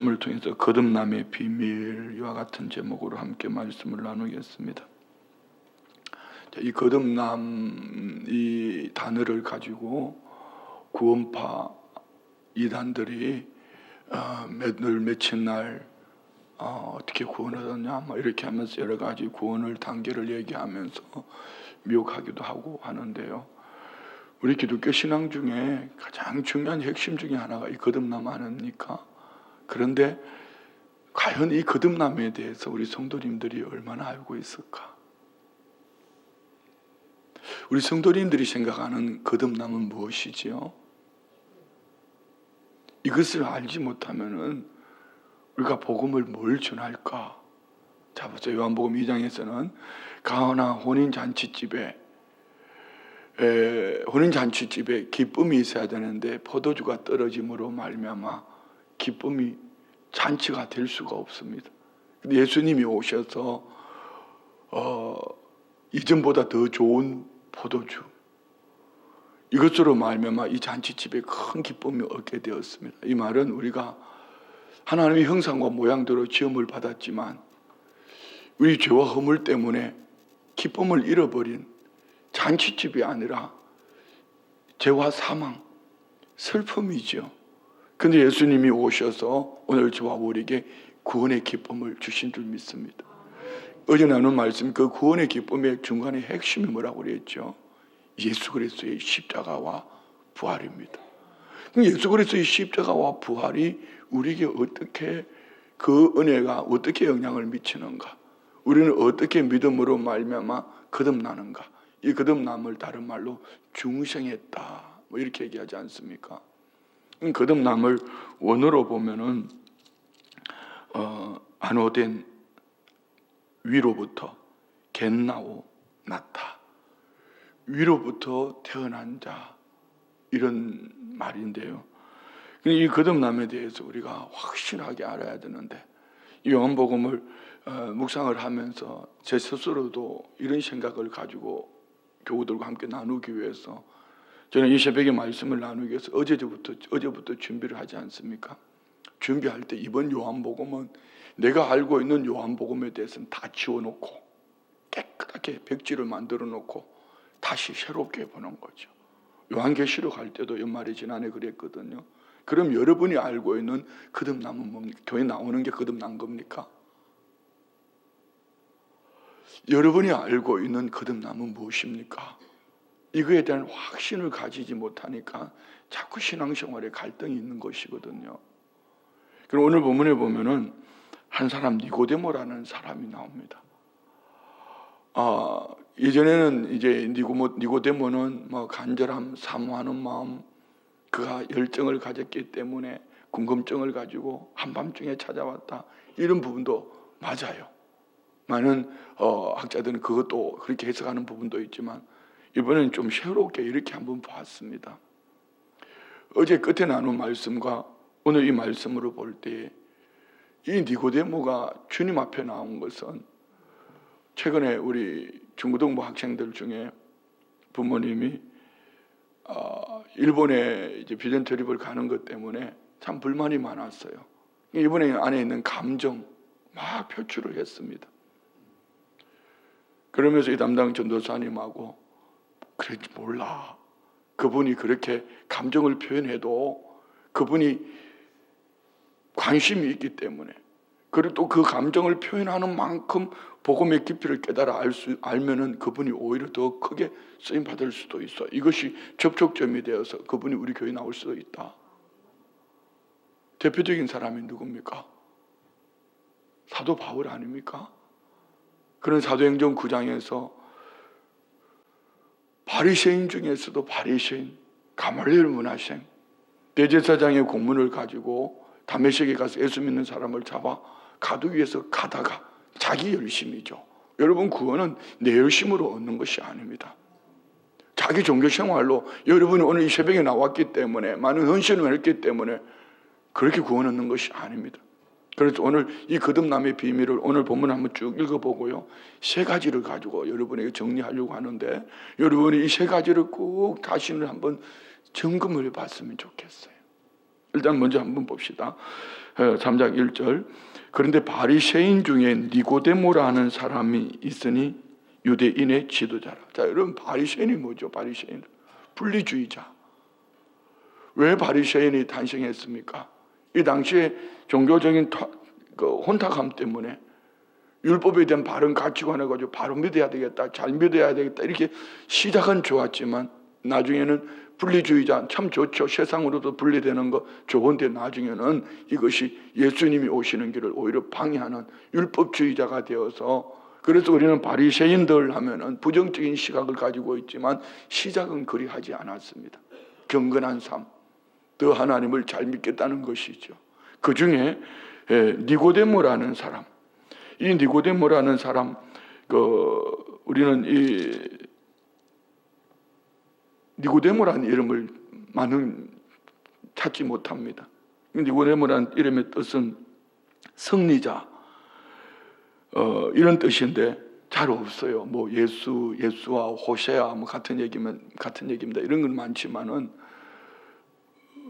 을 통해서 거듭남의 비밀과 같은 제목으로 함께 말씀을 나누겠습니다. 이 거듭남 이 단어를 가지고 구원파 이단들이 늘 며칠 날 어떻게 구원을 얻었냐 이렇게 하면서 여러 가지 구원을 단계를 얘기하면서 미혹하기도 하고 하는데요. 우리 기독교 신앙 중에 가장 중요한 핵심 중에 하나가 이 거듭남 아닙니까? 그런데 과연 이 거듭남에 대해서 우리 성도님들이 얼마나 알고 있을까? 우리 성도님들이 생각하는 거듭남은 무엇이지요? 이것을 알지 못하면은 우리가 복음을 뭘 전할까? 자 보세요. 요한복음 2장에서는 가나 혼인잔치집에 기쁨이 있어야 되는데 포도주가 떨어짐으로 말미암아 기쁨이 잔치가 될 수가 없습니다. 근데 예수님이 오셔서 이전보다 더 좋은 포도주 이것으로 말미암아 이 잔치집에 큰 기쁨이 얻게 되었습니다. 이 말은 우리가 하나님의 형상과 모양대로 지음을 받았지만 우리 죄와 허물 때문에 기쁨을 잃어버린 잔치집이 아니라 죄와 사망, 슬픔이죠. 근데 예수님이 오셔서 오늘 저와 우리에게 구원의 기쁨을 주신 줄 믿습니다. 어제 나눈 말씀 그 구원의 기쁨의 중간에 핵심이 뭐라고 그랬죠? 예수 그리스도의 십자가와 부활입니다. 예수 그리스도의 십자가와 부활이 우리에게 어떻게 그 은혜가 어떻게 영향을 미치는가? 우리는 어떻게 믿음으로 말미암아 거듭나는가? 이 거듭남을 다른 말로 중생했다 이렇게 얘기하지 않습니까? 거듭남을 원어로 보면은 안오된 위로부터 겟나오 나타 위로부터 태어난 자 이런 말인데요. 이 거듭남에 대해서 우리가 확실하게 알아야 되는데 이 요한복음을 묵상을 하면서 제 스스로도 이런 생각을 가지고 교우들과 함께 나누기 위해서 저는 이 새벽에 말씀을 나누기 위해서 어제부터 준비를 하지 않습니까? 준비할 때 이번 요한복음은 내가 알고 있는 요한복음에 대해서는 다 지워놓고 깨끗하게 백지를 만들어 놓고 다시 새롭게 보는 거죠. 요한계시록 할 때도 연말에 지난해 그랬거든요. 그럼 여러분이 알고 있는 거듭남은 뭡니까? 교회 나오는 게 거듭난 겁니까? 여러분이 알고 있는 거듭남은 무엇입니까? 이거에 대한 확신을 가지지 못하니까 자꾸 신앙생활에 갈등이 있는 것이거든요. 그럼 오늘 본문에 보면은 한 사람 니고데모라는 사람이 나옵니다. 예전에는 이제 니고데모는 간절함, 사모하는 마음, 그가 열정을 가졌기 때문에 궁금증을 가지고 한밤중에 찾아왔다. 이런 부분도 맞아요. 많은 학자들은 그것도 그렇게 해석하는 부분도 있지만 이번엔 좀 새롭게 이렇게 한번 봤습니다. 어제 끝에 나눈 말씀과 오늘 이 말씀으로 볼 때 이 니고데모가 주님 앞에 나온 것은 최근에 우리 중고등부 학생들 중에 부모님이 일본에 이제 비전 트립을 가는 것 때문에 참 불만이 많았어요. 이번에 안에 있는 감정 막 표출을 했습니다. 그러면서 이 담당 전도사님하고 그랬지 몰라. 그분이 그렇게 감정을 표현해도 그분이 관심이 있기 때문에 그리고 또 그 감정을 표현하는 만큼 복음의 깊이를 깨달아 알면은 그분이 오히려 더 크게 쓰임 받을 수도 있어. 이것이 접촉점이 되어서 그분이 우리 교회에 나올 수도 있다. 대표적인 사람이 누굽니까? 사도 바울 아닙니까? 그런 사도행전 9장에서 바리새인 중에서도 바리새인 가말리엘 문하생 대제사장의 공문을 가지고 다메섹에 가서 예수 믿는 사람을 잡아 가두기 위해서 가다가 자기 열심이죠. 여러분 구원은 내 열심으로 얻는 것이 아닙니다. 자기 종교생활로 여러분이 오늘 이 새벽에 나왔기 때문에 많은 헌신을 했기 때문에 그렇게 구원 얻는 것이 아닙니다. 그래서 오늘 이 거듭남의 비밀을 오늘 본문 한번 쭉 읽어보고요. 세 가지를 가지고 여러분에게 정리하려고 하는데 여러분이 이 세 가지를 꼭 자신을 한번 점검을 해봤으면 좋겠어요. 일단 먼저 한번 봅시다. 3장 1절. 그런데 바리새인 중에 니고데모라는 사람이 있으니 유대인의 지도자라. 자, 여러분, 바리새인이 뭐죠? 바리새인, 분리주의자. 왜 바리새인이 탄생했습니까? 이 당시에 종교적인 혼탁함 때문에 율법에 대한 바른 가치관을 가지고 바로 믿어야 되겠다, 잘 믿어야 되겠다, 이렇게 시작은 좋았지만 나중에는 분리주의자, 참 좋죠. 세상으로도 분리되는 거 좋은데 나중에는 이것이 예수님이 오시는 길을 오히려 방해하는 율법주의자가 되어서, 그래서 우리는 바리새인들 하면은 부정적인 시각을 가지고 있지만 시작은 그리 하지 않았습니다. 경건한 삶, 더 하나님을 잘 믿겠다는 것이죠. 그 중에 니고데모라는 사람, 이 니고데모라는 사람, 우리는 이 니고데모라는 이름을 많은 찾지 못합니다. 니고데모라는 이름의 뜻은 승리자, 이런 뜻인데 잘 없어요. 뭐 예수와 호세아 뭐 같은 얘기입니다. 이런 건 많지만은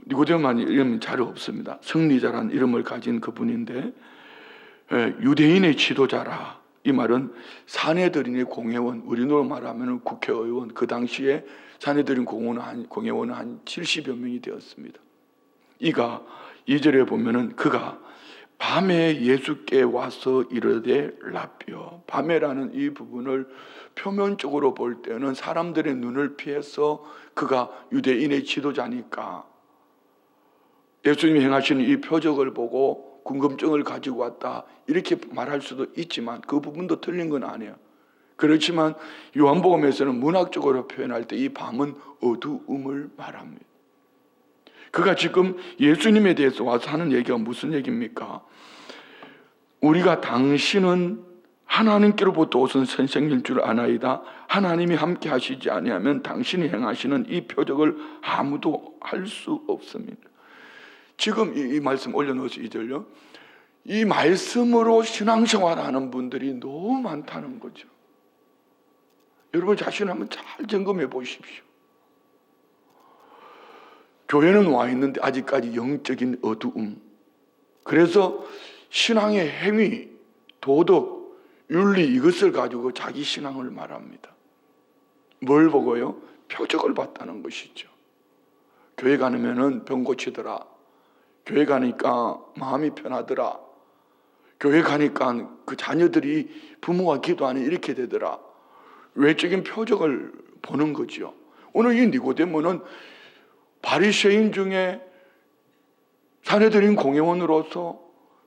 니고데모라는 이름은 잘 없습니다. 승리자라는 이름을 가진 그분인데, 유대인의 지도자라. 이 말은 사내들인의 공회원, 우리로 말하면 국회의원, 그 당시에 사내들인 공회원은 한 70여 명이 되었습니다. 이가 2절에 보면은 그가 밤에 예수께 와서 이르되 라비오. 밤에라는 이 부분을 표면적으로 볼 때는 사람들의 눈을 피해서 그가 유대인의 지도자니까 예수님이 행하시는 이 표적을 보고 궁금증을 가지고 왔다, 이렇게 말할 수도 있지만 그 부분도 틀린 건 아니에요. 그렇지만 요한복음에서는 문학적으로 표현할 때 이 밤은 어두움을 말합니다. 그가 지금 예수님에 대해서 와서 하는 얘기가 무슨 얘기입니까? 우리가 당신은 하나님께로부터 오신 선생님 줄 아나이다. 하나님이 함께 하시지 아니하면 당신이 행하시는 이 표적을 아무도 할 수 없습니다. 지금 이 말씀 올려놓으시 2절요. 이 말씀으로 신앙생활하는 분들이 너무 많다는 거죠. 여러분 자신을 한번 잘 점검해 보십시오. 교회는 와 있는데 아직까지 영적인 어두움. 그래서 신앙의 행위, 도덕, 윤리, 이것을 가지고 자기 신앙을 말합니다. 뭘 보고요? 표적을 봤다는 것이죠. 교회 가면은 병 고치더라. 교회 가니까 마음이 편하더라. 교회 가니까 그 자녀들이 부모가 기도하니 이렇게 되더라. 외적인 표적을 보는 거죠. 오늘 이 니고데모는 바리새인 중에 사내들인 공회원으로서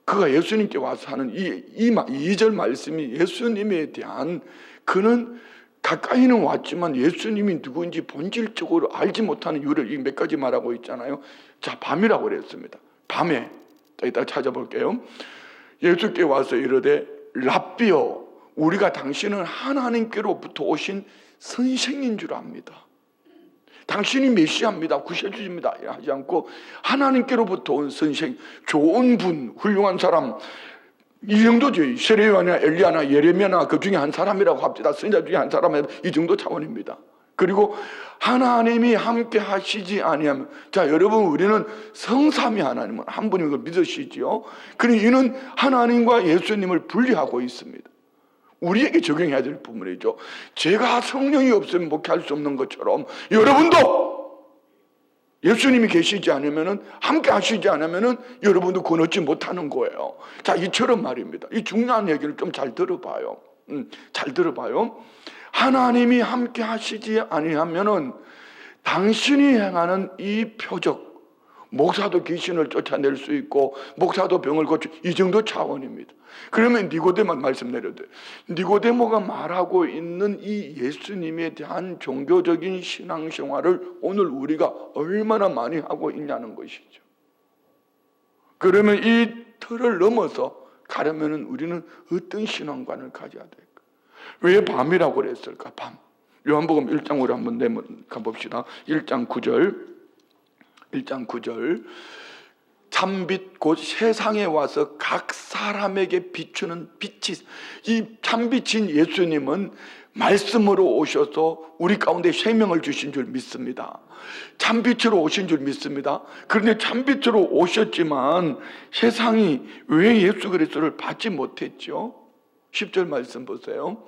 그가 예수님께 와서 하는 이 2절 말씀이 예수님에 대한, 그는 가까이는 왔지만 예수님이 누구인지 본질적으로 알지 못하는 이유를 이 몇 가지 말하고 있잖아요. 자, 밤이라고 그랬습니다. 밤에, 이따 찾아볼게요. 예수께 와서 이르되 라비오, 우리가 당신은 하나님께로부터 오신 선생인 줄 압니다. 당신이 메시아입니다, 구세주입니다 하지 않고 하나님께로부터 온 선생, 좋은 분, 훌륭한 사람, 이 정도죠. 세례요한이나 엘리야나 예레미야나 그 중에 한 사람이라고 합시다. 선지자 중에 한 사람이라도 이 정도 차원입니다. 그리고 하나님이 함께 하시지 아니하면, 자 여러분, 우리는 성삼위 하나님은 한 분인 걸 믿으시지요. 그러니 이는 하나님과 예수님을 분리하고 있습니다. 우리에게 적용해야 될 부분이죠. 제가 성령이 없으면 목회할 수 없는 것처럼 여러분도 예수님이 계시지 않으면, 함께 하시지 않으면 여러분도 구원 얻지 못하는 거예요. 자, 이처럼 말입니다. 이 중요한 얘기를 좀 잘 들어봐요. 잘 들어봐요. 하나님이 함께 하시지 아니하면은 당신이 행하는 이 표적, 목사도 귀신을 쫓아낼 수 있고 목사도 병을 고쳐, 이 정도 차원입니다. 그러면 니고데모 말씀 내려도, 니고데모가 말하고 있는 이 예수님에 대한 종교적인 신앙생활을 오늘 우리가 얼마나 많이 하고 있냐는 것이죠. 그러면 이 틀을 넘어서 가려면 우리는 어떤 신앙관을 가져야 될까? 왜 밤이라고 그랬을까? 밤. 요한복음 1장으로 한번 가봅시다. 1장 9절. 참빛 곧 세상에 와서 각 사람에게 비추는 빛이, 이 참빛인 예수님은 말씀으로 오셔서 우리 가운데 생명을 주신 줄 믿습니다. 참빛으로 오신 줄 믿습니다. 그런데 참빛으로 오셨지만 세상이 왜 예수 그리스도를 받지 못했죠? 10절 말씀 보세요.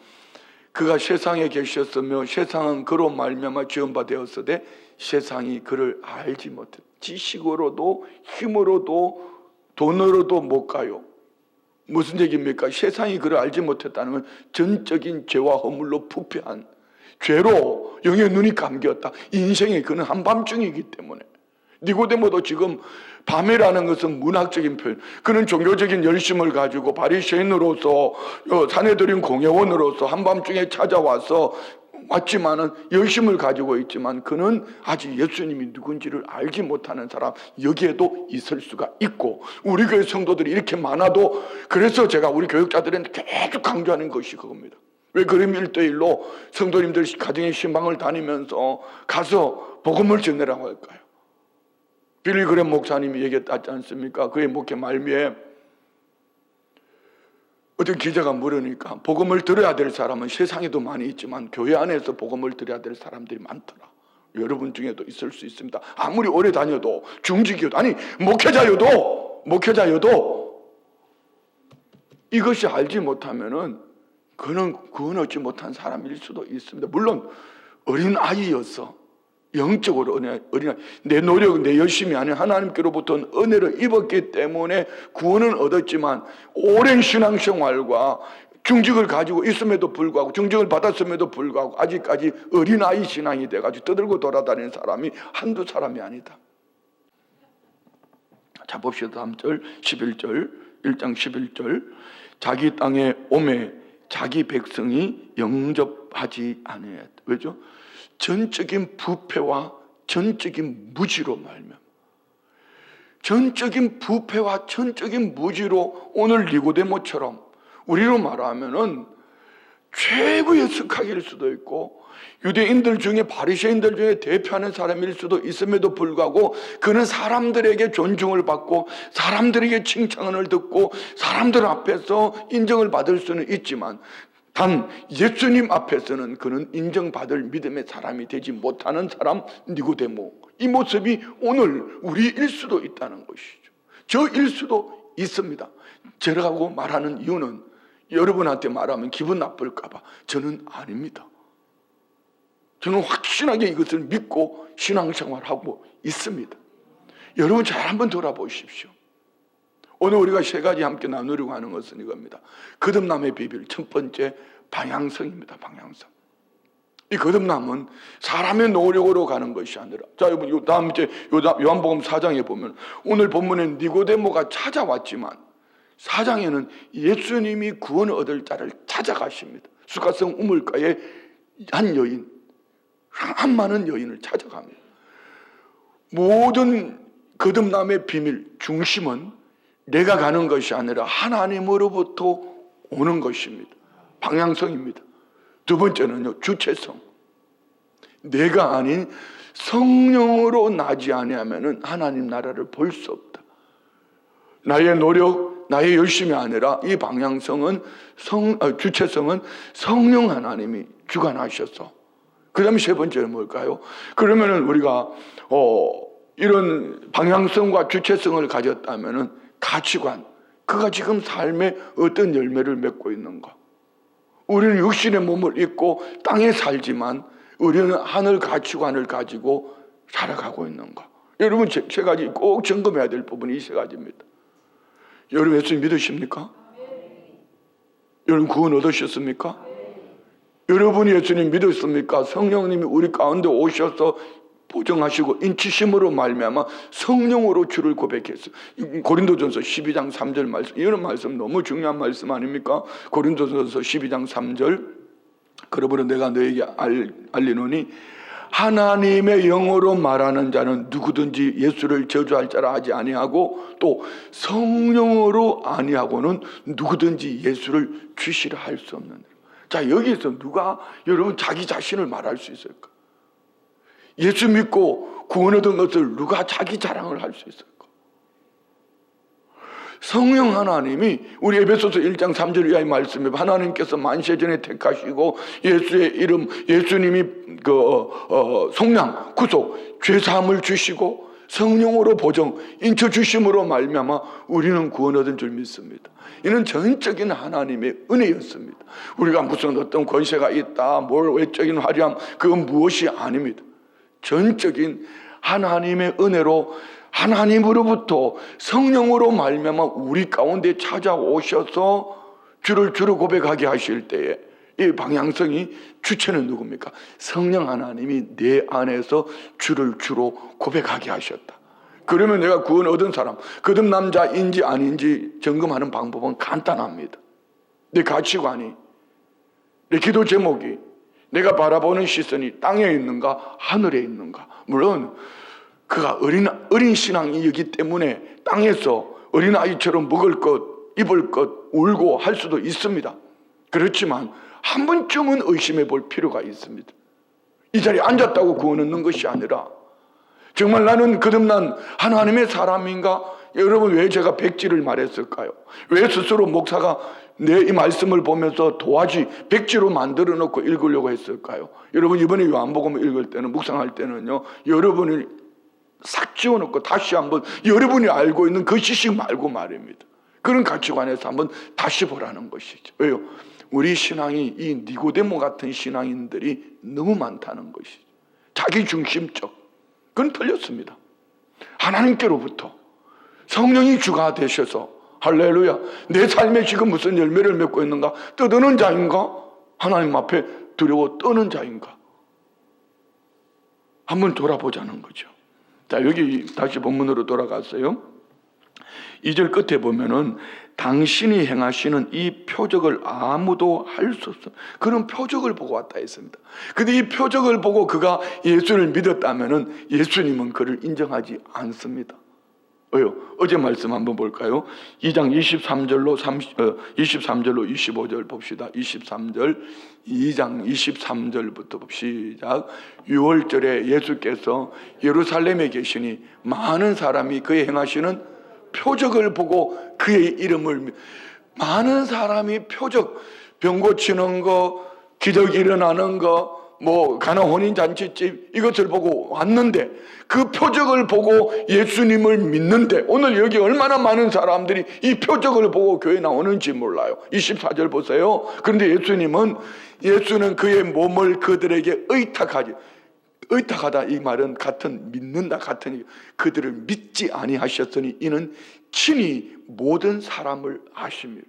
그가 세상에 계셨으며 세상은 그로 말미암아 지음바 되었으되 세상이 그를 알지 못했다. 지식으로도 힘으로도 돈으로도 못 가요. 무슨 얘기입니까? 세상이 그를 알지 못했다는 건 전적인 죄와 허물로 부패한 죄로 영의 눈이 감겼다. 인생의 그는 한밤중이기 때문에. 니고데모도 지금 밤이라는 것은 문학적인 표현, 그는 종교적인 열심을 가지고 바리새인으로서 산헤드린 공회원으로서 한밤중에 찾아와서 왔지만은 열심을 가지고 있지만 그는 아직 예수님이 누군지를 알지 못하는 사람, 여기에도 있을 수가 있고, 우리 교회 성도들이 이렇게 많아도, 그래서 제가 우리 교육자들한테 계속 강조하는 것이 그겁니다. 왜 그림 1:1로 성도님들 가정의 신방을 다니면서 가서 복음을 전하라고 할까요? 빌리그램 목사님이 얘기했지 않습니까? 그의 목회 말미에 어떤 기자가 물으니까 복음을 들어야 될 사람은 세상에도 많이 있지만 교회 안에서 복음을 들어야 될 사람들이 많더라. 여러분 중에도 있을 수 있습니다. 아무리 오래 다녀도, 중직이어도, 아니 목회자여도 이것이 알지 못하면은 그는 구원 얻지 못한 사람일 수도 있습니다. 물론 어린 아이였어. 영적으로 어린아이, 내 노력, 내 열심이 아닌 하나님께로부터 은혜를 입었기 때문에 구원은 얻었지만 오랜 신앙생활과 중직을 가지고 있음에도 불구하고, 중직을 받았음에도 불구하고 아직까지 어린아이 신앙이 돼가지고 떠들고 돌아다니는 사람이 한두 사람이 아니다. 자, 봅시다. 3절 11절 1장 11절 자기 땅에 오매 자기 백성이 영접하지 아니했다. 왜죠? 전적인 부패와 전적인 무지로 말면, 전적인 부패와 전적인 무지로 오늘 니고데모처럼 우리로 말하면은 최고의 석학일 수도 있고 유대인들 중에 바리새인들 중에 대표하는 사람일 수도 있음에도 불구하고 그는 사람들에게 존중을 받고 사람들에게 칭찬을 듣고 사람들 앞에서 인정을 받을 수는 있지만 단 예수님 앞에서는 그는 인정받을 믿음의 사람이 되지 못하는 사람 니고데모, 이 모습이 오늘 우리일 수도 있다는 것이죠. 저일 수도 있습니다. 저라고 말하는 이유는 여러분한테 말하면 기분 나쁠까 봐 저는 아닙니다. 저는 확신하게 이것을 믿고 신앙생활하고 있습니다. 여러분 잘 한번 돌아보십시오. 오늘 우리가 세 가지 함께 나누려고 하는 것은 이겁니다. 거듭남의 비밀, 첫 번째 방향성입니다. 방향성. 이 거듭남은 사람의 노력으로 가는 것이 아니라, 자 여러분 다음 이제 요한복음 4장에 보면 오늘 본문에 니고데모가 찾아왔지만 4장에는 예수님이 구원을 얻을 자를 찾아가십니다. 수가성 우물가에 한 여인, 한 많은 여인을 찾아갑니다. 모든 거듭남의 비밀, 중심은 내가 가는 것이 아니라 하나님으로부터 오는 것입니다. 방향성입니다. 두 번째는요, 주체성. 내가 아닌 성령으로 나지 아니하면은 하나님 나라를 볼 수 없다. 나의 노력, 나의 열심이 아니라 이 방향성은 주체성은 성령 하나님이 주관하셔서. 그 다음에 세 번째는 뭘까요? 그러면은 우리가 이런 방향성과 주체성을 가졌다면은 가치관, 그가 지금 삶에 어떤 열매를 맺고 있는가? 우리는 육신의 몸을 입고 땅에 살지만 우리는 하늘 가치관을 가지고 살아가고 있는가? 여러분 세 가지 꼭 점검해야 될 부분이 이 세 가지입니다. 여러분 예수님 믿으십니까? 여러분 구원 얻으셨습니까? 여러분이 예수님 믿으십니까? 성령님이 우리 가운데 오셔서 보정하시고 인치심으로 말미암아 성령으로 주를 고백했어요. 고린도전서 12장 3절 말씀, 이런 말씀 너무 중요한 말씀 아닙니까? 고린도전서 12장 3절, 그러므로 내가 너에게 알리노니 하나님의 영으로 말하는 자는 누구든지 예수를 저주할 자라 하지 아니하고 또 성령으로 아니하고는 누구든지 예수를 주시라 할 수 없는. 자, 여기서 누가 여러분 자기 자신을 말할 수 있을까? 예수 믿고 구원 얻은 것을 누가 자기 자랑을 할 수 있을까? 성령 하나님이 우리 에베소서 1장 3절 이하의 말씀에 하나님께서 만세전에 택하시고 예수의 이름, 예수님이 속량, 구속, 죄사함을 주시고 성령으로 보정, 인쳐 주심으로 말미암아 우리는 구원 얻은 줄 믿습니다. 이는 전적인 하나님의 은혜였습니다. 우리가 무슨 어떤 권세가 있다, 뭘 외적인 화려함, 그건 무엇이 아닙니다. 전적인 하나님의 은혜로 하나님으로부터 성령으로 말미암아 우리 가운데 찾아오셔서 주를 주로 고백하게 하실 때에 이 방향성이 주체는 누굽니까? 성령 하나님이 내 안에서 주를 주로 고백하게 하셨다. 그러면 내가 구원 얻은 사람, 거듭 남자인지 아닌지 점검하는 방법은 간단합니다. 내 가치관이, 내 기도 제목이, 내가 바라보는 시선이 땅에 있는가 하늘에 있는가. 물론 그가 어린 신앙이기 때문에 땅에서 어린아이처럼 먹을 것, 입을 것, 울고 할 수도 있습니다. 그렇지만 한 번쯤은 의심해 볼 필요가 있습니다. 이 자리에 앉았다고 구원 얻는 것이 아니라 정말 나는 거듭난 하나님의 사람인가? 여러분, 왜 제가 백지를 말했을까요? 왜 스스로 목사가 내 이 말씀을 보면서 도화지 백지로 만들어 놓고 읽으려고 했을까요? 여러분, 이번에 요한복음을 읽을 때는, 묵상할 때는요, 여러분이 싹 지워놓고 다시 한번 여러분이 알고 있는 그 지식 말고 말입니다. 그런 가치관에서 한번 다시 보라는 것이죠. 왜요? 우리 신앙이 이 니고데모 같은 신앙인들이 너무 많다는 것이죠. 자기 중심적. 그건 틀렸습니다. 하나님께로부터 성령이 주가 되셔서 할렐루야, 내 삶에 지금 무슨 열매를 맺고 있는가? 떠드는 자인가? 하나님 앞에 두려워 떠는 자인가? 한번 돌아보자는 거죠. 자, 여기 다시 본문으로 돌아갔어요. 2절 끝에 보면은 당신이 행하시는 이 표적을 아무도 할 수 없어. 그런 표적을 보고 왔다 했습니다. 근데 이 표적을 보고 그가 예수를 믿었다면은 예수님은 그를 인정하지 않습니다. 왜요? 어제 말씀 한번 볼까요? 2장 23절로 25절 봅시다. 23절, 2장 23절부터 시작. 6월절에 예수께서 예루살렘에 계시니 많은 사람이 그의 행하시는 표적을 보고 그의 이름을, 많은 사람이 표적, 병 고치는 거, 기적이 일어나는 거, 가나 혼인잔치집, 이것을 보고 왔는데, 그 표적을 보고 예수님을 믿는데, 오늘 여기 얼마나 많은 사람들이 이 표적을 보고 교회 나오는지 몰라요. 24절 보세요. 그런데 예수는 그의 몸을 그들에게 의탁하다, 이 말은 같은, 믿는다 같은, 그들을 믿지 아니하셨으니 이는 친히 모든 사람을 아십니다.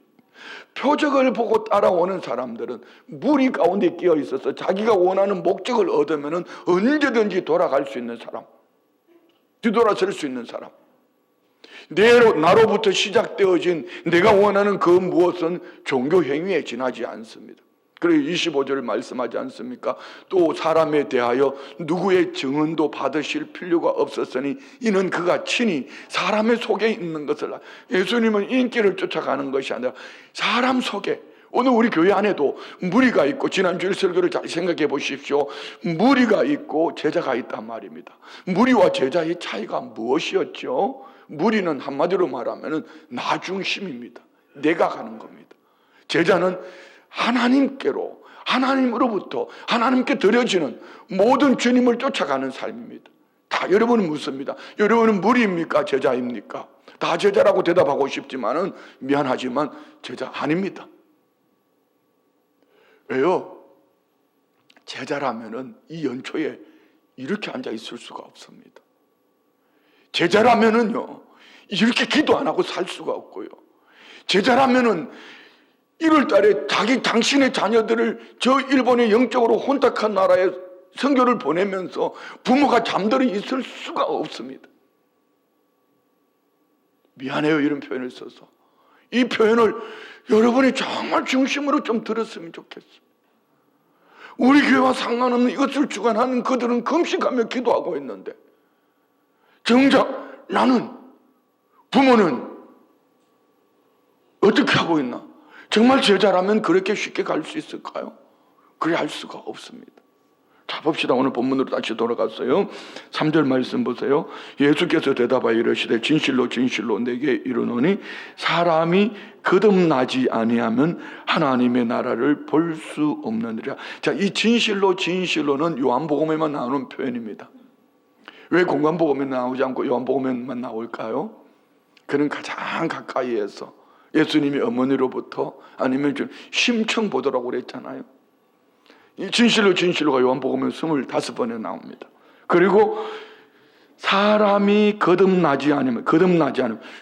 표적을 보고 따라오는 사람들은 무리 가운데 끼어 있어서 자기가 원하는 목적을 얻으면 언제든지 돌아갈 수 있는 사람, 뒤돌아설 수 있는 사람, 나로부터 시작되어진 내가 원하는 그 무엇은 종교 행위에 지나지 않습니다. 그리고 25절을 말씀하지 않습니까? 또 사람에 대하여 누구의 증언도 받으실 필요가 없었으니 이는 그가 친히 사람의 속에 있는 것을, 예수님은 인기를 쫓아가는 것이 아니라 사람 속에, 오늘 우리 교회 안에도 무리가 있고, 지난주일 설교를 잘 생각해 보십시오. 무리가 있고 제자가 있단 말입니다. 무리와 제자의 차이가 무엇이었죠? 무리는 한마디로 말하면 나 중심입니다. 내가 가는 겁니다. 제자는 하나님께로, 하나님으로부터 하나님께 드려지는 모든 주님을 쫓아가는 삶입니다. 다 여러분은 묻습니다. 여러분은 무리입니까? 제자입니까? 다 제자라고 대답하고 싶지만은 미안하지만 제자 아닙니다. 왜요? 제자라면은 이 연초에 이렇게 앉아 있을 수가 없습니다. 제자라면은요, 이렇게 기도 안 하고 살 수가 없고요. 제자라면은 1월 달에 당신의 자녀들을 저 일본의 영적으로 혼탁한 나라에 선교를 보내면서 부모가 잠들어 있을 수가 없습니다. 미안해요, 이런 표현을 써서. 이 표현을 여러분이 정말 중심으로 좀 들었으면 좋겠어요. 우리 교회와 상관없는 이것을 주관하는 그들은 금식하며 기도하고 있는데, 정작 나는, 부모는 어떻게 하고 있나? 정말 제자라면 그렇게 쉽게 갈 수 있을까요? 그래 할 수가 없습니다. 자, 봅시다. 오늘 본문으로 다시 돌아갔어요. 3절 말씀 보세요. 예수께서 대답하여 이르시되 진실로 진실로 내게 이르노니 사람이 거듭나지 아니하면 하나님의 나라를 볼 수 없느니라. 자, 이 진실로 진실로는 요한복음에만 나오는 표현입니다. 왜 공관복음에 나오지 않고 요한복음에만 나올까요? 그는 가장 가까이에서 예수님이 어머니로부터 아니면 좀 심청 보더라고 그랬잖아요. 이 진실로 진실로가 요한복음에 25번에 나옵니다. 그리고 사람이 거듭나지 않으면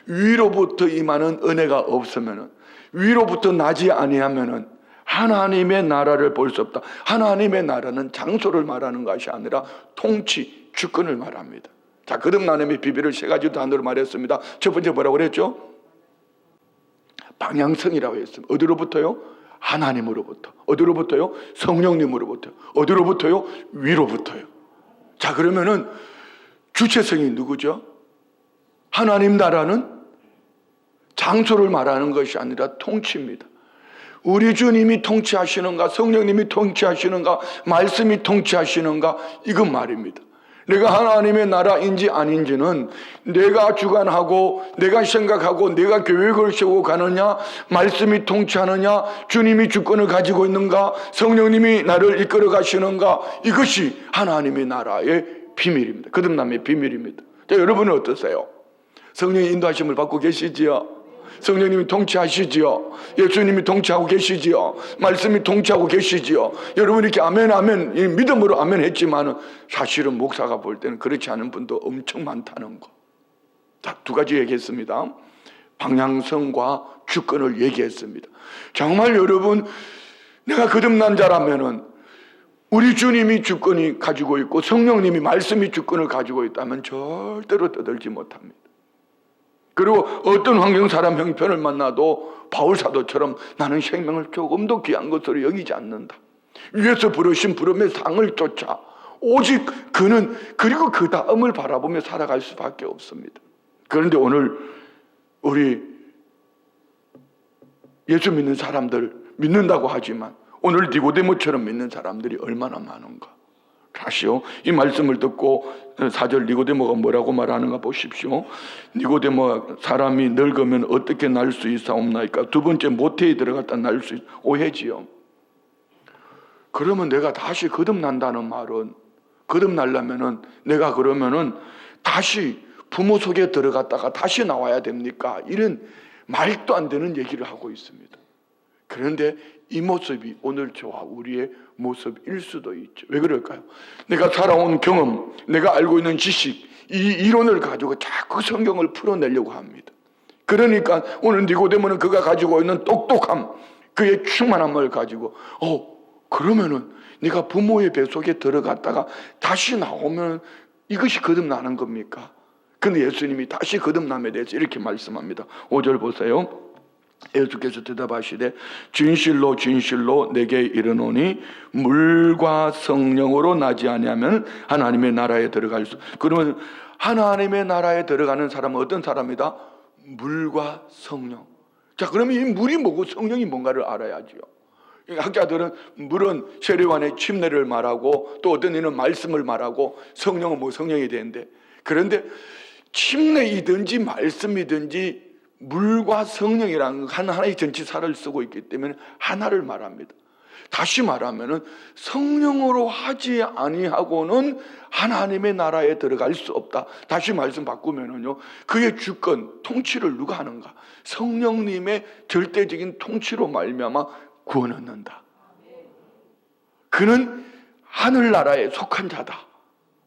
위로부터 임하는 은혜가 없으면 위로부터 나지 아니하면 하나님의 나라를 볼 수 없다. 하나님의 나라는 장소를 말하는 것이 아니라 통치, 주권을 말합니다. 자, 거듭남의 비밀을 3가지 단어로 말했습니다. 첫 번째 뭐라고 그랬죠? 방향성이라고 했습니다. 어디로부터요? 하나님으로부터. 어디로부터요? 성령님으로부터. 어디로부터요? 위로부터요. 자, 그러면은 주체성이 누구죠? 하나님 나라는 장소를 말하는 것이 아니라 통치입니다. 우리 주님이 통치하시는가, 성령님이 통치하시는가, 말씀이 통치하시는가, 이건 말입니다. 내가 하나님의 나라인지 아닌지는 내가 주관하고 내가 생각하고 내가 계획을 세우고 가느냐, 말씀이 통치하느냐, 주님이 주권을 가지고 있는가, 성령님이 나를 이끌어 가시는가, 이것이 하나님의 나라의 비밀입니다. 거듭남의 비밀입니다. 자, 여러분은 어떠세요? 성령의 인도하심을 받고 계시지요? 성령님이 통치하시지요? 예수님이 통치하고 계시지요? 말씀이 통치하고 계시지요? 여러분 이렇게 아멘 아멘 믿음으로 아멘 했지만 사실은 목사가 볼 때는 그렇지 않은 분도 엄청 많다는 거. 자, 2가지 얘기했습니다. 방향성과 주권을 얘기했습니다. 정말 여러분, 내가 거듭난 자라면은 우리 주님이 주권이 가지고 있고 성령님이 말씀이 주권을 가지고 있다면 절대로 떠들지 못합니다. 그리고 어떤 환경 사람 형편을 만나도 바울 사도처럼 나는 생명을 조금도 귀한 것으로 여기지 않는다. 위에서 부르신 부름의 상을 쫓아 오직 그는, 그리고 그 다음을 바라보며 살아갈 수밖에 없습니다. 그런데 오늘 우리 예수 믿는 사람들 믿는다고 하지만 오늘 니고데모처럼 믿는 사람들이 얼마나 많은가. 다시요, 이 말씀을 듣고 4절 니고데모가 뭐라고 말하는가 보십시오. 니고데모가 사람이 늙으면 어떻게 날 수 있사옵나이까? 2번째, 모태에 들어갔다 날 수 오해지요. 그러면 내가 다시 거듭난다는 말은, 거듭나려면은 내가 그러면은 다시 부모 속에 들어갔다가 다시 나와야 됩니까? 이런 말도 안 되는 얘기를 하고 있습니다. 그런데 이 모습이 오늘 저와 우리의 모습일 수도 있죠. 왜 그럴까요? 내가 살아온 경험, 내가 알고 있는 지식, 이 이론을 가지고 자꾸 성경을 풀어내려고 합니다. 그러니까 오늘 니고데모는 그가 가지고 있는 똑똑함, 그의 충만함을 가지고 그러면은 네가 부모의 뱃속에 들어갔다가 다시 나오면 이것이 거듭나는 겁니까? 근데 예수님이 다시 거듭남에 대해서 이렇게 말씀합니다. 5절 보세요. 예수께서 대답하시되 진실로 진실로 내게 이르노니 물과 성령으로 나지 아니하면 하나님의 나라에 들어갈 수. 그러면 하나님의 나라에 들어가는 사람은 어떤 사람이다? 물과 성령. 자, 그러면 이 물이 뭐고 성령이 뭔가를 알아야죠. 학자들은 물은 세례관의 침례를 말하고 또 어떤 이는 말씀을 말하고 성령은 뭐 성령이 되는데, 그런데 침례이든지 말씀이든지 물과 성령이라는 하나의 전치사를 쓰고 있기 때문에 하나를 말합니다. 다시 말하면은 성령으로 하지 아니하고는 하나님의 나라에 들어갈 수 없다. 다시 말씀 바꾸면은요, 그의 주권, 통치를 누가 하는가? 성령님의 절대적인 통치로 말미암아 구원 얻는다. 그는 하늘나라에 속한 자다.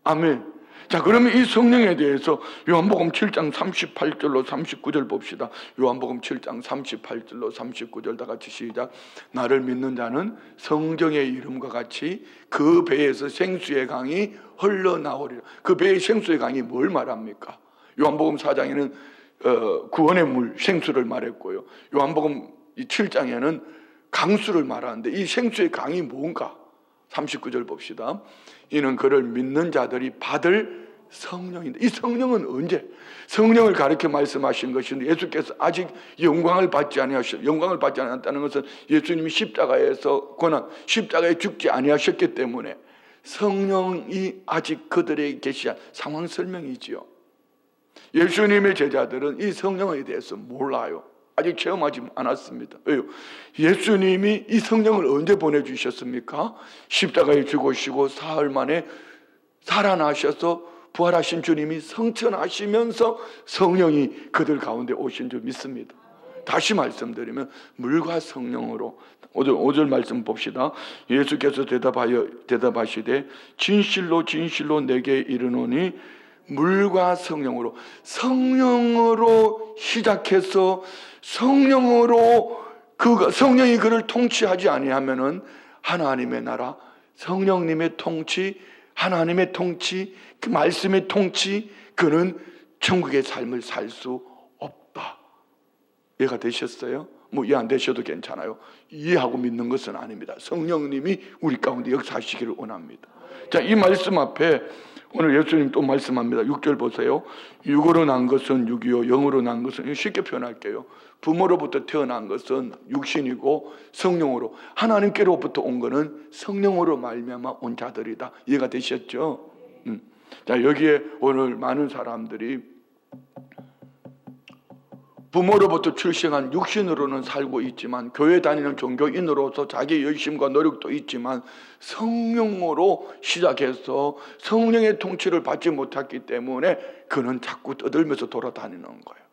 아멘. 자, 그러면 이 성령에 대해서 요한복음 7장 38절로 39절 봅시다. 요한복음 7장 38절로 39절 다 같이 시작. 나를 믿는 자는 성경의 이름과 같이 그 배에서 생수의 강이 흘러나오리라. 그 배의 생수의 강이 뭘 말합니까? 요한복음 4장에는 구원의 물, 생수를 말했고요. 요한복음 7장에는 강수를 말하는데 이 생수의 강이 뭔가? 39절 봅시다. 이는 그를 믿는 자들이 받을 성령인데, 이 성령은 언제? 성령을 가르쳐 말씀하신 것인데 예수께서 아직 영광을 받지 아니하셨. 영광을 받지 않았다는 것은 예수님이 십자가에서 십자가에 죽지 아니하셨기 때문에 성령이 아직 그들에게 계시한 상황 설명이지요. 예수님의 제자들은 이 성령에 대해서 몰라요. 아직 체험하지 않았습니다. 왜요? 예수님이 이 성령을 언제 보내주셨습니까? 십자가에 죽으시고 사흘 만에 살아나셔서 부활하신 주님이 성천하시면서 성령이 그들 가운데 오신 줄 믿습니다. 다시 말씀드리면 물과 성령으로 5절 말씀 봅시다. 예수께서 대답하시되 진실로 진실로 내게 이르노니 물과 성령으로 시작해서 성령으로 성령이 그를 통치하지 아니하면은 하나님의 나라, 성령님의 통치, 하나님의 통치, 그 말씀의 통치, 그는 천국의 삶을 살 수 없다. 이해가 되셨어요? 뭐 이해 안 되셔도 괜찮아요. 이해하고 믿는 것은 아닙니다. 성령님이 우리 가운데 역사하시기를 원합니다. 자, 이 말씀 앞에 오늘 예수님 또 말씀합니다. 6절 보세요. 육으로 난 것은 육이요 영으로 난 것은, 쉽게 표현할게요. 부모로부터 태어난 것은 육신이고 성령으로, 하나님께로부터 온 것은 성령으로 말미암아 온 자들이다. 이해가 되셨죠? 자, 여기에 오늘 많은 사람들이 부모로부터 출생한 육신으로는 살고 있지만, 교회 다니는 종교인으로서 자기 열심과 노력도 있지만 성령으로 시작해서 성령의 통치를 받지 못했기 때문에 그는 자꾸 떠들면서 돌아다니는 거예요.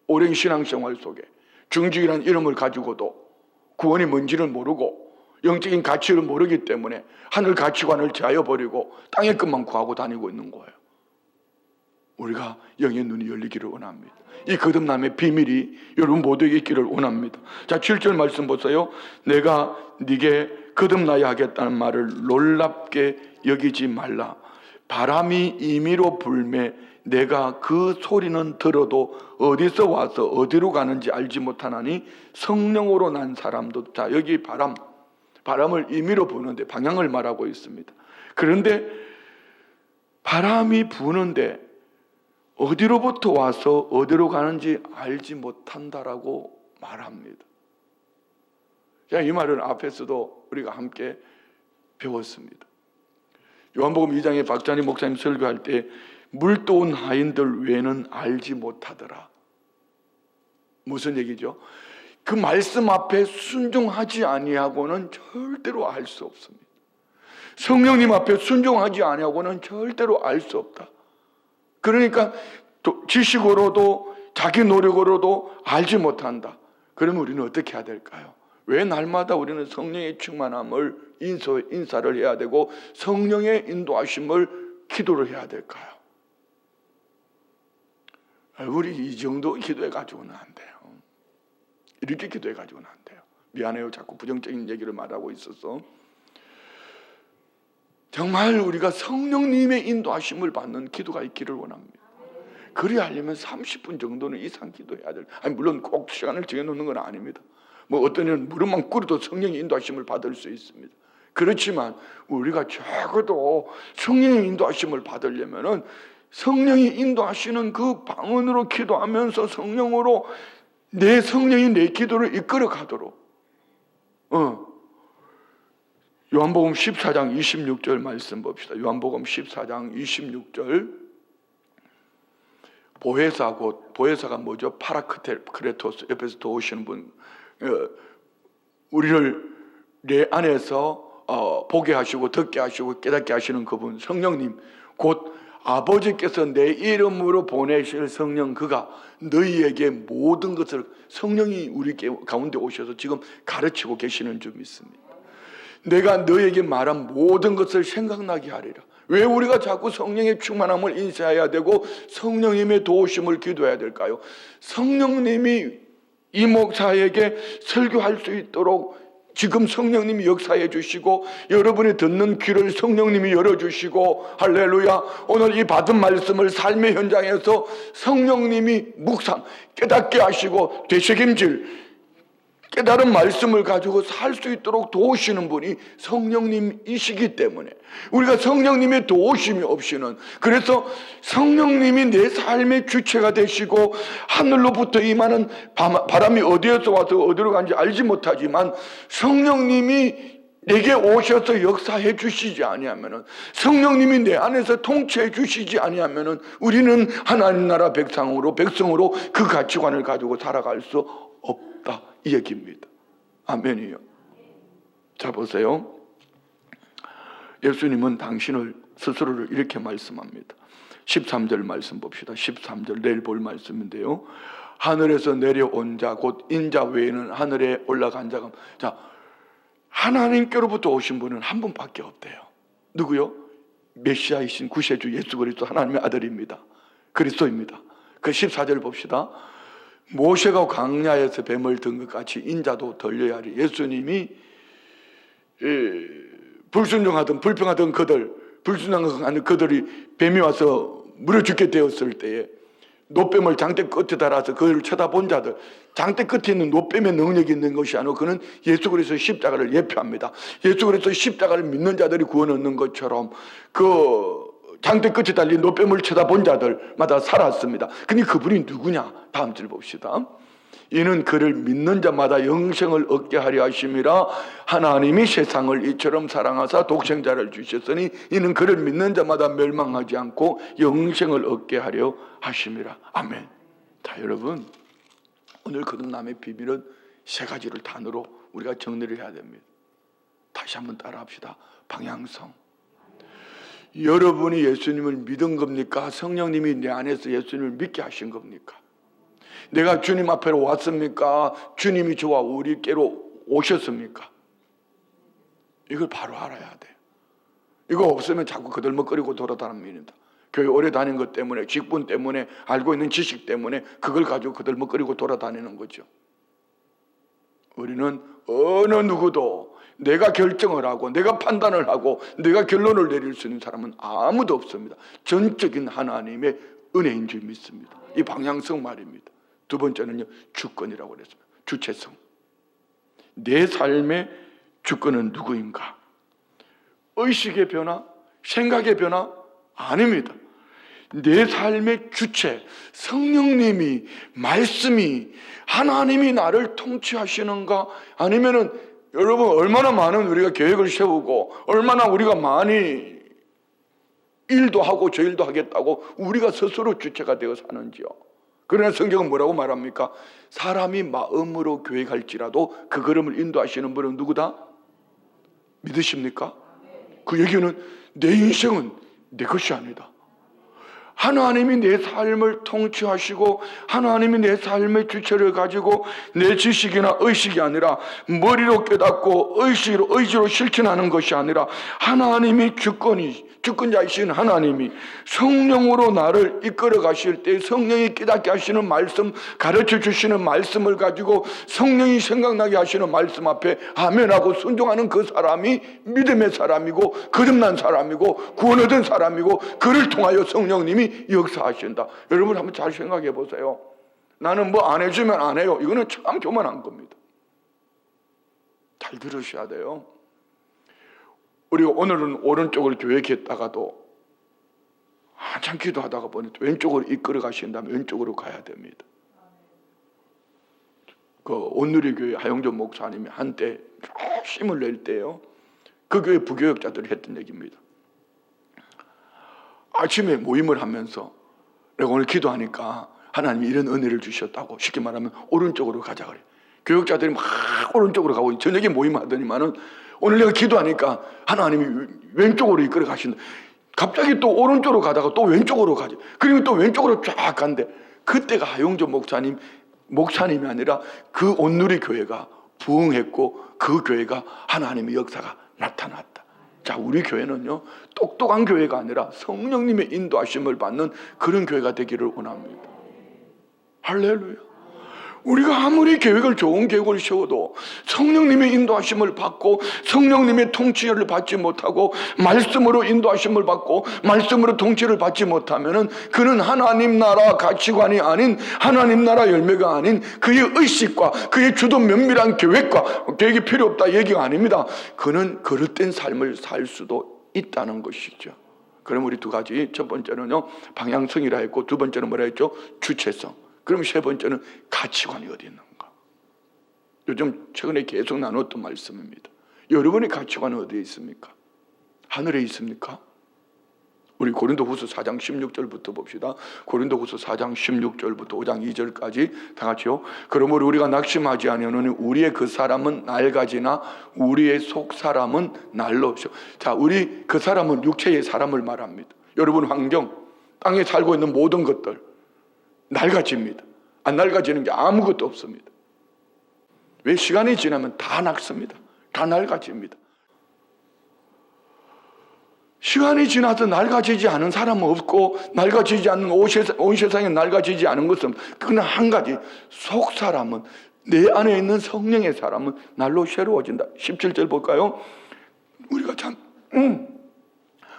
오랜 신앙생활 속에 중직이라는 이름을 가지고도 구원이 뭔지를 모르고 영적인 가치를 모르기 때문에 하늘 가치관을 제하여버리고 땅의 것만 구하고 다니고 있는 거예요. 우리가 영의 눈이 열리기를 원합니다. 이 거듭남의 비밀이 여러분 모두에게 있기를 원합니다. 자, 7절 말씀 보세요. 내가 네게 거듭나야 하겠다는 말을 놀랍게 여기지 말라. 바람이 임의로 불매 내가 그 소리는 들어도 어디서 와서 어디로 가는지 알지 못하나니 성령으로 난 사람도. 자, 여기 바람을 임의로 부는데 방향을 말하고 있습니다. 그런데 바람이 부는데 어디로부터 와서 어디로 가는지 알지 못한다라고 말합니다. 자, 이 말은 앞에서도 우리가 함께 배웠습니다. 요한복음 2장에 박찬희 목사님 설교할 때 물도온 하인들 외에는 알지 못하더라. 무슨 얘기죠? 그 말씀 앞에 순종하지 아니하고는 절대로 알 수 없습니다. 성령님 앞에 순종하지 아니하고는 절대로 알 수 없다. 그러니까 지식으로도 자기 노력으로도 알지 못한다. 그러면 우리는 어떻게 해야 될까요? 왜 날마다 우리는 성령의 충만함을 인사를 해야 되고 성령의 인도하심을 기도를 해야 될까요? 우리 이 정도 기도해 가지고는 안 돼요. 이렇게 기도해 가지고는 안 돼요. 미안해요. 자꾸 부정적인 얘기를 말하고 있어서. 정말 우리가 성령님의 인도하심을 받는 기도가 있기를 원합니다. 그리 하려면 30분 정도는 이상 기도해야 될. 물론 꼭 시간을 정해놓는 건 아닙니다. 뭐 어떤 이는 무릎만 꿇어도 성령의 인도하심을 받을 수 있습니다. 그렇지만 우리가 적어도 성령의 인도하심을 받으려면은 성령이 인도하시는 그 방언으로 기도하면서 성령으로 내 성령이 내 기도를 이끌어 가도록. 요한복음 14장 26절 말씀 봅시다. 요한복음 14장 26절. 보혜사가 뭐죠? 파라크레토스, 옆에서 도우시는 분. 우리를 내 안에서 보게 하시고 듣게 하시고 깨닫게 하시는 그분, 성령님, 곧 아버지께서 내 이름으로 보내실 성령, 그가 너희에게 모든 것을, 성령이 우리 가운데 오셔서 지금 가르치고 계시는 줄 믿습니다. 내가 너에게 말한 모든 것을 생각나게 하리라. 왜 우리가 자꾸 성령의 충만함을 인사해야 되고 성령님의 도우심을 기도해야 될까요? 성령님이 이 목사에게 설교할 수 있도록 지금 성령님이 역사해 주시고 여러분이 듣는 귀를 성령님이 열어주시고, 할렐루야, 오늘 이 받은 말씀을 삶의 현장에서 성령님이 묵상 깨닫게 하시고 되새김질 깨달은 말씀을 가지고 살 수 있도록 도우시는 분이 성령님이시기 때문에 우리가 성령님의 도우심이 없이는, 그래서 성령님이 내 삶의 주체가 되시고 하늘로부터 임하는 바람이 어디에서 와서 어디로 가는지 알지 못하지만 성령님이 내게 오셔서 역사해 주시지 아니하면은, 성령님이 내 안에서 통치해 주시지 아니하면은 우리는 하나님 나라 백성으로 그 가치관을 가지고 살아갈 수 없다, 이 얘기입니다. 아멘이요. 자, 보세요. 예수님은 당신을 스스로를 이렇게 말씀합니다. 13절 말씀 봅시다. 13절 내일 볼 말씀인데요. 하늘에서 내려온 자 곧 인자 외에는 하늘에 올라간 자가, 자, 하나님께로부터 오신 분은 한 분밖에 없대요. 누구요? 메시아이신 구세주 예수 그리스도 하나님의 아들입니다. 그리스도입니다. 그 14절 봅시다. 모세가 광야에서 뱀을 든 것 같이 인자도 들려야 하리. 예수님이 불순종하던 불평하던 불순종하는 그들이 뱀이 와서 물어 죽게 되었을 때에 노뱀을 장대 끝에 달아서 그를 쳐다본 자들, 장대 끝에 있는 노뱀의 능력이 있는 것이 아니고 그는 예수 그리스도의 십자가를 예표합니다. 예수 그리스도의 십자가를 믿는 자들이 구원 얻는 것처럼 그 장대 끝에 달린 노뱀을 쳐다본 자들마다 살았습니다. 근데 그분이 누구냐? 다음 절 봅시다. 이는 그를 믿는 자마다 영생을 얻게 하려 하심이라. 하나님이 세상을 이처럼 사랑하사 독생자를 주셨으니 이는 그를 믿는 자마다 멸망하지 않고 영생을 얻게 하려 하심이라. 아멘. 자, 여러분, 오늘 거듭남의 비밀은 세 가지를 단어로 우리가 정리를 해야 됩니다. 다시 한번 따라 합시다. 방향성. 여러분이 예수님을 믿은 겁니까? 성령님이 내 안에서 예수님을 믿게 하신 겁니까? 내가 주님 앞으로 왔습니까? 주님이 저와 우리께로 오셨습니까? 이걸 바로 알아야 돼요. 이거 없으면 자꾸 거들먹거리고 돌아다닙니다. 교회 오래 다닌 것 때문에, 직분 때문에, 알고 있는 지식 때문에 그걸 가지고 거들먹거리고 돌아다니는 거죠. 우리는 어느 누구도 내가 결정을 하고 내가 판단을 하고 내가 결론을 내릴 수 있는 사람은 아무도 없습니다. 전적인 하나님의 은혜인 줄 믿습니다. 이 방향성 말입니다. 두 번째는요, 주권이라고 그랬습니다. 주체성. 내 삶의 주권은 누구인가? 의식의 변화, 생각의 변화? 아닙니다. 내 삶의 주체, 성령님이, 말씀이, 하나님이 나를 통치하시는가? 아니면은 여러분, 얼마나 많은 우리가 계획을 세우고 얼마나 우리가 많이 일도 하고 저 일도 하겠다고 우리가 스스로 주체가 되어 사는지요. 그러나 성경은 뭐라고 말합니까? 사람이 마음으로 계획할지라도 그 걸음을 인도하시는 분은 누구다? 믿으십니까? 그 얘기는 내 인생은 내 것이 아니다. 하나님이 내 삶을 통치하시고 하나님이 내 삶의 주체를 가지고 내 지식이나 의식이 아니라 머리로 깨닫고 의지로 실천하는 것이 아니라 하나님이 주권자이신 하나님이 성령으로 나를 이끌어 가실 때 성령이 깨닫게 하시는 말씀, 가르쳐 주시는 말씀을 가지고 성령이 생각나게 하시는 말씀 앞에 아멘하고 순종하는 그 사람이 믿음의 사람이고 거듭난 사람이고 구원 얻은 사람이고 그를 통하여 성령님이 역사하신다. 여러분 한번 잘 생각해 보세요. 나는 뭐 안 해주면 안 해요. 이거는 참 교만한 겁니다. 잘 들으셔야 돼요. 우리가 오늘은 오른쪽을 계획했다가도 한참 기도하다가 보니 왼쪽으로 이끌어 가신다면 왼쪽으로 가야 됩니다. 그 온누리교회 하영전 목사님이 한때 힘을 낼 때요, 그 교회 부교역자들이 했던 얘기입니다. 아침에 모임을 하면서 내가 오늘 기도하니까 하나님이 이런 은혜를 주셨다고, 쉽게 말하면 오른쪽으로 가자 그래. 교역자들이 막 오른쪽으로 가고 저녁에 모임하더니만은 오늘 내가 기도하니까 하나님이 왼쪽으로 이끌어 가신다. 갑자기 또 오른쪽으로 가다가 또 왼쪽으로 가지. 그리고 또 왼쪽으로 쫙 간대. 그때가 하용조 목사님이 아니라 그 온누리 교회가 부흥했고 그 교회가 하나님의 역사가 나타났다. 자, 우리 교회는요, 똑똑한 교회가 아니라 성령님의 인도하심을 받는 그런 교회가 되기를 원합니다. 할렐루야. 우리가 아무리 좋은 계획을 세워도 성령님의 인도하심을 받고 성령님의 통치를 받지 못하고 말씀으로 인도하심을 받고 말씀으로 통치를 받지 못하면은 그는 하나님 나라 가치관이 아닌, 하나님 나라 열매가 아닌 그의 의식과 그의 주도 면밀한 계획이 필요 없다 얘기가 아닙니다. 그는 그릇된 삶을 살 수도 있다는 것이죠. 그럼 우리 두 가지, 첫 번째는요 방향성이라 했고, 두 번째는 뭐라 했죠? 주체성. 그럼 세 번째는 가치관이 어디 있는가? 요즘 최근에 계속 나눴던 말씀입니다. 여러분의 가치관은 어디에 있습니까? 하늘에 있습니까? 우리 고린도후서 4장 16절부터 봅시다. 고린도후서 4장 16절부터 5장 2절까지 다 같이요. 그러므로 우리가 낙심하지 아니하노니 우리의 그 사람은 낡아지나 우리의 속 사람은 날로쇼. 자, 우리 그 사람은 육체의 사람을 말합니다. 여러분 환경, 땅에 살고 있는 모든 것들 낡아집니다. 안 낡아지는 게 아무것도 없습니다. 왜? 시간이 지나면 다 낡습니다. 다 낡아집니다. 시간이 지나서 낡아지지 않은 사람은 없고 낡아지지 않는 온 세상에 낡아지지 않은 것은 그냥 한 가지, 속 사람은, 내 안에 있는 성령의 사람은 날로 새로워진다. 17절 볼까요?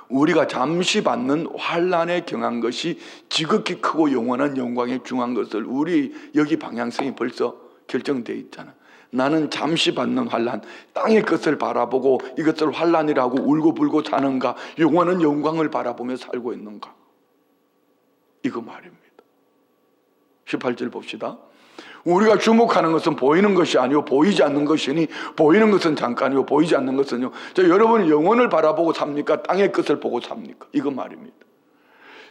우리가 잠시 받는 환난에 경한 것이 지극히 크고 영원한 영광에 중한 것을, 우리 여기 방향성이 벌써 결정되어 있잖아. 나는 잠시 받는 환난, 땅의 것을 바라보고 이것을 환난이라고 울고불고 사는가, 영원한 영광을 바라보며 살고 있는가? 이거 말입니다. 18절 봅시다. 우리가 주목하는 것은 보이는 것이 아니요 보이지 않는 것이니 보이는 것은 잠깐이요 보이지 않는 것은요. 여러분이 영혼을 바라보고 삽니까? 땅의 것을 보고 삽니까? 이거 말입니다.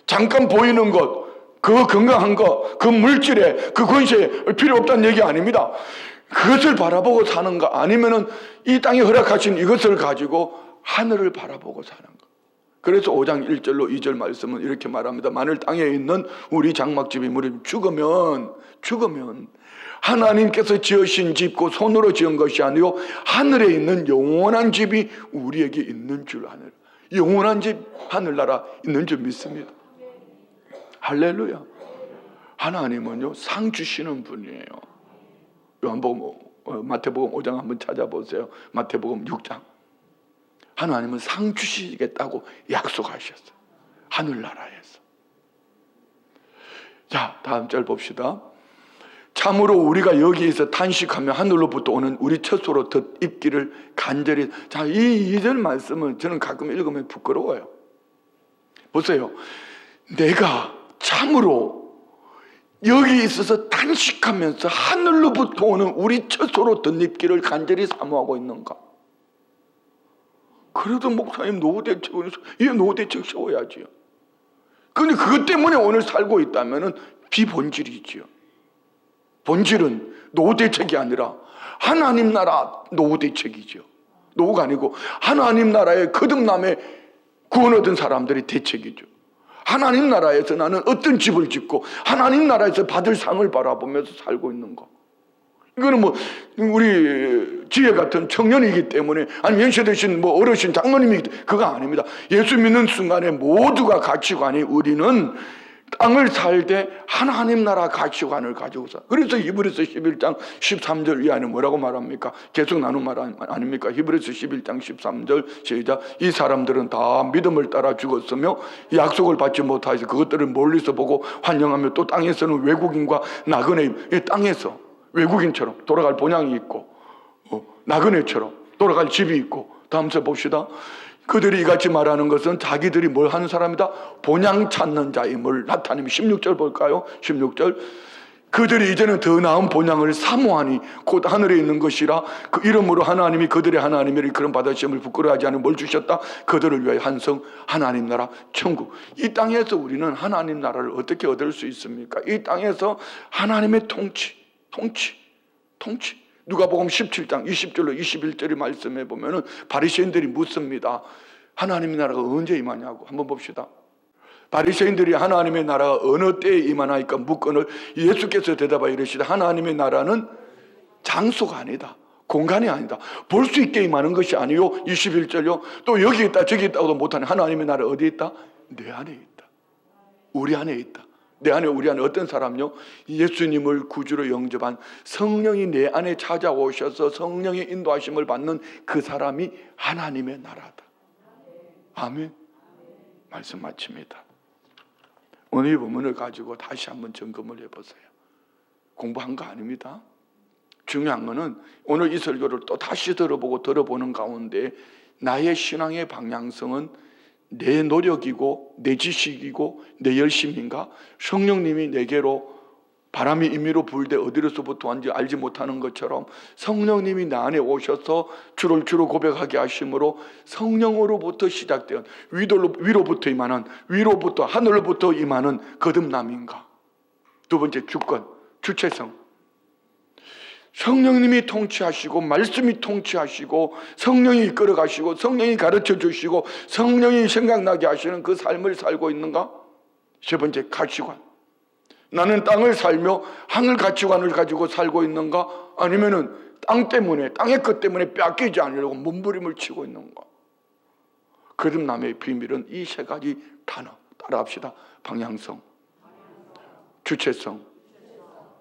잠깐 보이는 것, 그 건강한 것, 그 물질에, 그 권세에 필요 없다는 얘기 아닙니다. 그것을 바라보고 사는가, 아니면은 이 땅에 허락하신 이것을 가지고 하늘을 바라보고 사는가. 그래서 5장 1절로 2절 말씀은 이렇게 말합니다. 만일 땅에 있는 우리 장막집이 죽으면 하나님께서 지으신 집, 그 손으로 지은 것이 아니요 하늘에 있는 영원한 집이 우리에게 있는 줄 아느라. 영원한 집, 하늘나라 있는 줄 믿습니다. 할렐루야. 하나님은요 상 주시는 분이에요. 요한복음, 마태복음 5장 한번 찾아보세요. 마태복음 6장. 하나님은 상 주시겠다고 약속하셨어요. 하늘나라에서. 자, 다음 절 봅시다. 참으로 우리가 여기에서 탄식하며 하늘로부터 오는 우리 처소로 덧입기를 간절히. 자, 이 2절 말씀은 저는 가끔 읽으면 부끄러워요. 보세요. 내가 참으로 여기 있어서 탄식하면서 하늘로부터 오는 우리 처소로 덧입기를 간절히 사모하고 있는가? 그래도 목사님 노후대책을, 이 노후대책 세워야지요. 그런데 그것 때문에 오늘 살고 있다면 비본질이지요. 본질은 노후대책이 아니라 하나님 나라 노후대책이죠. 노후가 아니고 하나님 나라의 거듭남에 구원 얻은 사람들의 대책이죠. 하나님 나라에서 나는 어떤 집을 짓고 하나님 나라에서 받을 상을 바라보면서 살고 있는 거. 이거는 뭐 우리 지혜 같은 청년이기 때문에, 아니 연세 드신 뭐 어르신 장로님이기 때문에 그거 아닙니다. 예수 믿는 순간에 모두가 가치관이, 우리는 땅을 살 때 하나님 나라 가치관을 가지고 살. 그래서 히브리서 11장 13절 이하는 뭐라고 말합니까? 계속 나눈 말 아닙니까? 히브리서 11장 13절 시작. 이 사람들은 다 믿음을 따라 죽었으며 약속을 받지 못하여서 그것들을 멀리서 보고 환영하며 또 땅에서는 외국인과 나그네, 땅에서 외국인처럼 돌아갈 본향이 있고 나그네처럼 돌아갈 집이 있고. 다음 절 봅시다. 그들이 이같이 말하는 것은 자기들이 뭘 하는 사람이다? 본향 찾는 자임을 나타내며. 16절 볼까요? 16절. 그들이 이제는 더 나은 본향을 사모하니 곧 하늘에 있는 것이라. 그 이름으로 하나님이 그들의 하나님을 그런 받으심을 부끄러워하지 않은 뭘 주셨다? 그들을 위하여 한성 하나님 나라 천국. 이 땅에서 우리는 하나님 나라를 어떻게 얻을 수 있습니까? 이 땅에서 하나님의 통치. 누가복음 17장 20절로 21절의 말씀에 보면은 바리새인들이 묻습니다. 하나님의 나라가 언제 임하냐고. 한번 봅시다. 바리새인들이 하나님의 나라가 어느 때에 임하나이까 묻거늘 예수께서 대답하여 이르시되 하나님의 나라는 장소가 아니다, 공간이 아니다, 볼 수 있게 임하는 것이 아니요. 21절요. 또 여기 있다 저기 있다고도 못하네. 하나님의 나라 어디 있다? 내 안에 있다. 우리 안에 있다. 내 안에, 우리 안에 어떤 사람요? 예수님을 구주로 영접한, 성령이 내 안에 찾아오셔서 성령의 인도하심을 받는 그 사람이 하나님의 나라다. 아멘. 말씀 마칩니다. 오늘 이 본문을 가지고 다시 한번 점검을 해보세요. 공부한 거 아닙니다. 중요한 거는 오늘 이 설교를 또 다시 들어보는 가운데 나의 신앙의 방향성은 내 노력이고 내 지식이고 내 열심인가? 성령님이 내게로 바람이 임의로 불 때 어디로서부터 왔는지 알지 못하는 것처럼 성령님이 나 안에 오셔서 주를 주로 고백하게 하심으로 성령으로부터 시작된 위로부터 임하는, 위로부터 하늘로부터 임하는 거듭남인가. 두 번째 주권, 주체성. 성령님이 통치하시고 말씀이 통치하시고 성령이 이끌어가시고 성령이 가르쳐 주시고 성령이 생각나게 하시는 그 삶을 살고 있는가? 세 번째, 가치관. 나는 땅을 살며 하늘 가치관을 가지고 살고 있는가? 아니면은 땅 때문에, 땅의 것 때문에 뺏기지 않으려고 몸부림을 치고 있는가? 거듭남의 비밀은 이 세 가지 단어 따라합시다. 방향성, 주체성,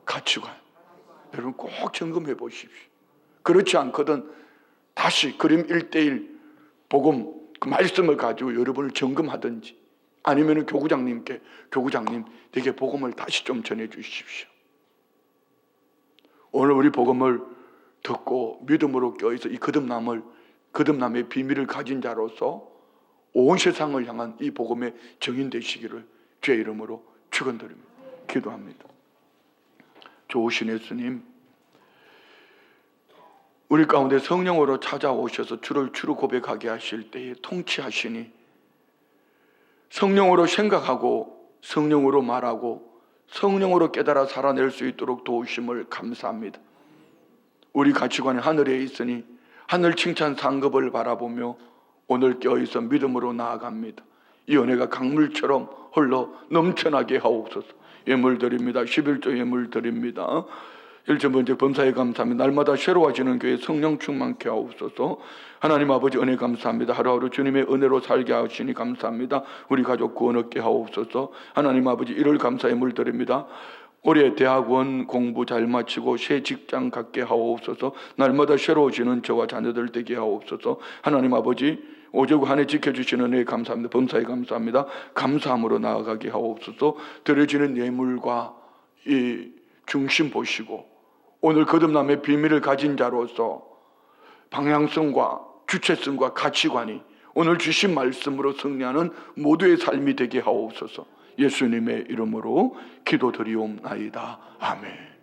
가치관. 여러분 꼭 점검해 보십시오. 그렇지 않거든 다시 그림 1:1 복음 그 말씀을 가지고 여러분을 점검하든지, 아니면 교구장님께 교구장님 내게 복음을 다시 좀 전해 주십시오. 오늘 우리 복음을 듣고 믿음으로 껴있어 이 거듭남의 비밀을 가진 자로서 온 세상을 향한 이 복음의 증인 되시기를 주의 이름으로 축원드립니다. 기도합니다. 좋으신 예수님, 우리 가운데 성령으로 찾아오셔서 주를 주로 고백하게 하실 때에 통치하시니 성령으로 생각하고 성령으로 말하고 성령으로 깨달아 살아낼 수 있도록 도우심을 감사합니다. 우리 가치관이 하늘에 있으니 하늘 칭찬 상급을 바라보며 오늘 껴있어 믿음으로 나아갑니다. 이 은혜가 강물처럼 흘러 넘쳐나게 하옵소서. 예물 드립니다. 11조 예물 드립니다. 1점 범사에 감사합니다. 날마다 새로워지는 교회 성령 충만케 하옵소서. 하나님 아버지 은혜 감사합니다. 하루하루 주님의 은혜로 살게 하시니 감사합니다. 우리 가족 구원 얻게 하옵소서. 하나님 아버지 이를 감사의 물 드립니다. 올해 대학원 공부 잘 마치고 새 직장 갖게 하옵소서. 날마다 새로워지는 저와 자녀들 되게 하옵소서. 하나님 아버지 오직 한 해 지켜주시는 은혜 감사합니다. 범사에 감사합니다. 감사함으로 나아가게 하옵소서. 드려지는 예물과 이 중심 보시고 오늘 거듭남의 비밀을 가진 자로서 방향성과 주체성과 가치관이 오늘 주신 말씀으로 승리하는 모두의 삶이 되게 하옵소서. 예수님의 이름으로 기도드리옵나이다. 아멘.